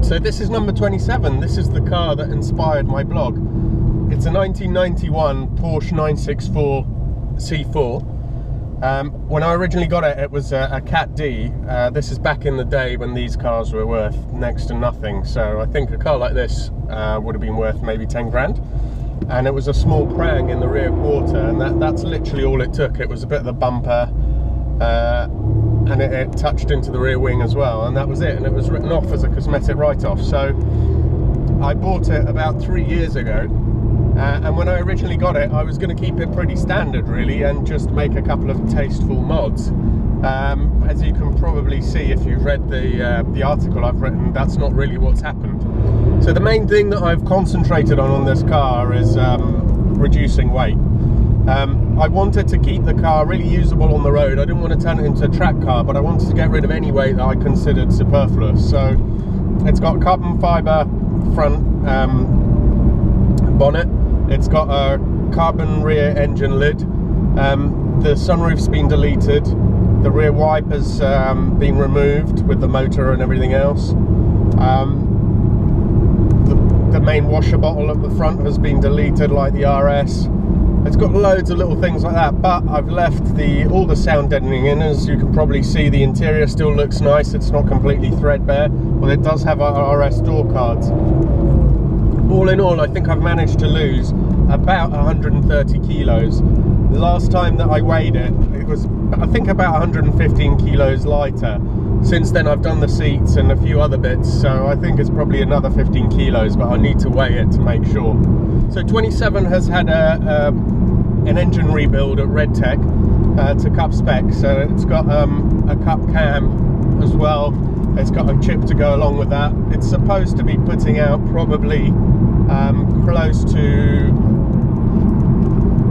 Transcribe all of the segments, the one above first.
So this is number 27. This is the car that inspired my blog. It's a 1991 Porsche 964 C4. When I originally got it, it was a Cat D. This is back in the day when these cars were worth next to nothing. So I think a car like this would have been worth maybe 10 grand. And it was a small prang in the rear quarter, and that's literally all it took. It was a bit of the bumper, and it touched into the rear wing as well, and that was it. And it was written off as a cosmetic write-off. So I bought it about 3 years ago. And when I originally got it, I was going to keep it pretty standard really and just make a couple of tasteful mods. As you can probably see if you've read the article I've written, that's not really what's happened. So the main thing that I've concentrated on this car is reducing weight. I wanted to keep the car really usable on the road. I didn't want to turn it into a track car, but I wanted to get rid of any weight that I considered superfluous. So it's got carbon fibre front bonnet. It's got a carbon rear engine lid. The sunroof's been deleted. The rear wiper's been removed with the motor and everything else. The main washer bottle at the front has been deleted, like the RS. It's got loads of little things like that, but I've left all the sound deadening in. As you can probably see, the interior still looks nice. It's not completely threadbare, but it does have RS door cards. All in all, I think I've managed to lose about 130 kilos. The last time that I weighed it, it was, I think, about 115 kilos lighter. Since then, I've done the seats and a few other bits, so I think it's probably another 15 kilos, but I need to weigh it to make sure. So 27 has had an engine rebuild at Red Tech to cup spec, so it's got a cup cam as well. It's got a chip to go along with that. It's supposed to be putting out probably close to,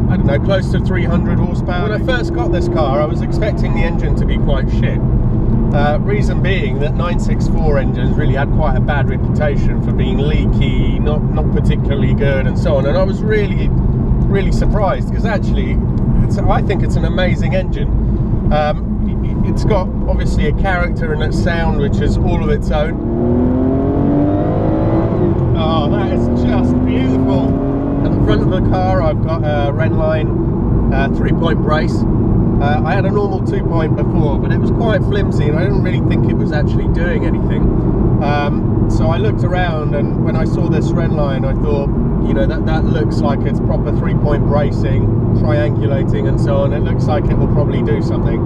I don't know, close to 300 horsepower. When I first got this car, I was expecting the engine to be quite shit. Reason being that 964 engines really had quite a bad reputation for being leaky, not particularly good, and so on. And I was really surprised, because actually, I think it's an amazing engine. It's got obviously a character and a sound which is all of its own. Oh, that is just beautiful. At the front of the car, I've got a Renline 3-point brace. I had a normal 2-point before, but it was quite flimsy and I didn't really think it was actually doing anything. So I looked around, and when I saw this Renline, I thought, you know, that looks like it's proper 3-point bracing, triangulating and so on. It looks like it will probably do something.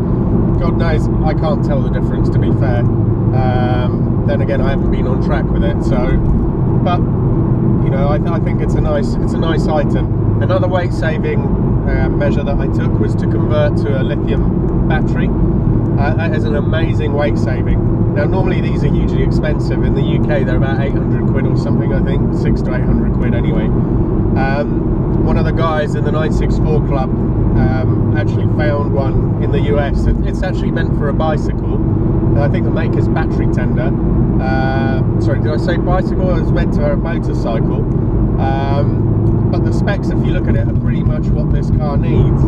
God knows, I can't tell the difference, to be fair. Then again, I haven't been on track with it, so, but you know, I think it's a nice item. Another weight saving measure that I took was to convert to a lithium battery. That is an amazing weight saving. Now normally these are hugely expensive. In the UK they're about 800 quid or something, I think, 600 to 800 quid anyway. One of the guys in the 964 club actually found one in the US. It's actually meant for a bicycle. I think the maker's battery tender. Sorry, did I say bicycle? It was meant for a motorcycle. But the specs, if you look at it, are pretty much what this car needs.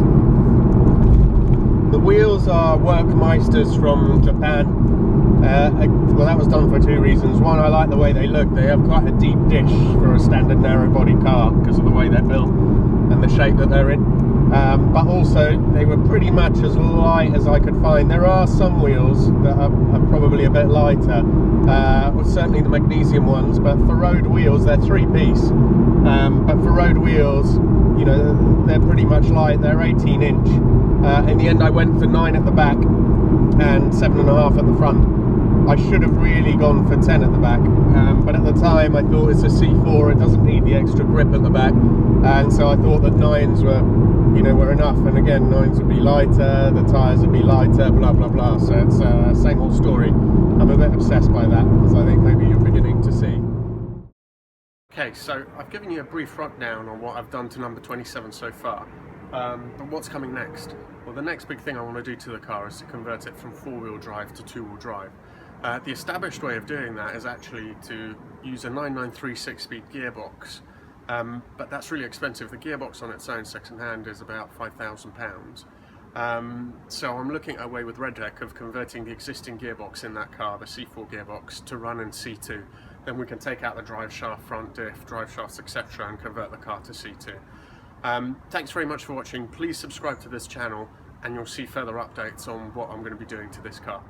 The wheels are Workmeisters from Japan. Well, that was done for two reasons. One, I like the way they look. They have quite a deep dish for a standard narrow body car because of the way they're built and the shape that they're in. But also, they were pretty much as light as I could find. There are some wheels that are probably a bit lighter, well, certainly the magnesium ones, but for road wheels, they're 3-piece. But for road wheels, you know, they're pretty much light. They're 18-inch. In the end, I went for 9 at the back and 7.5 at the front. I should have really gone for 10 at the back, but at the time I thought it's a C4, it doesn't need the extra grip at the back, and so I thought that 9s were enough. And again, 9s would be lighter, the tyres would be lighter, blah blah blah. So it's same old story. I'm a bit obsessed by that, as I think maybe you're beginning to see. Okay, so I've given you a brief rundown on what I've done to number 27 so far. But what's coming next? Well, the next big thing I want to do to the car is to convert it from 4-wheel drive to 2-wheel drive. The established way of doing that is actually to use a 993 6-speed gearbox, but that's really expensive. The gearbox on its own second-hand is about £5,000. So I'm looking at a way with Red Tech of converting the existing gearbox in that car, the C4 gearbox, to run in C2. then we can take out the drive shaft, front diff, drive shafts, etc., and convert the car to C2. Thanks very much for watching. Please subscribe to this channel and you'll see further updates on what I'm going to be doing to this car.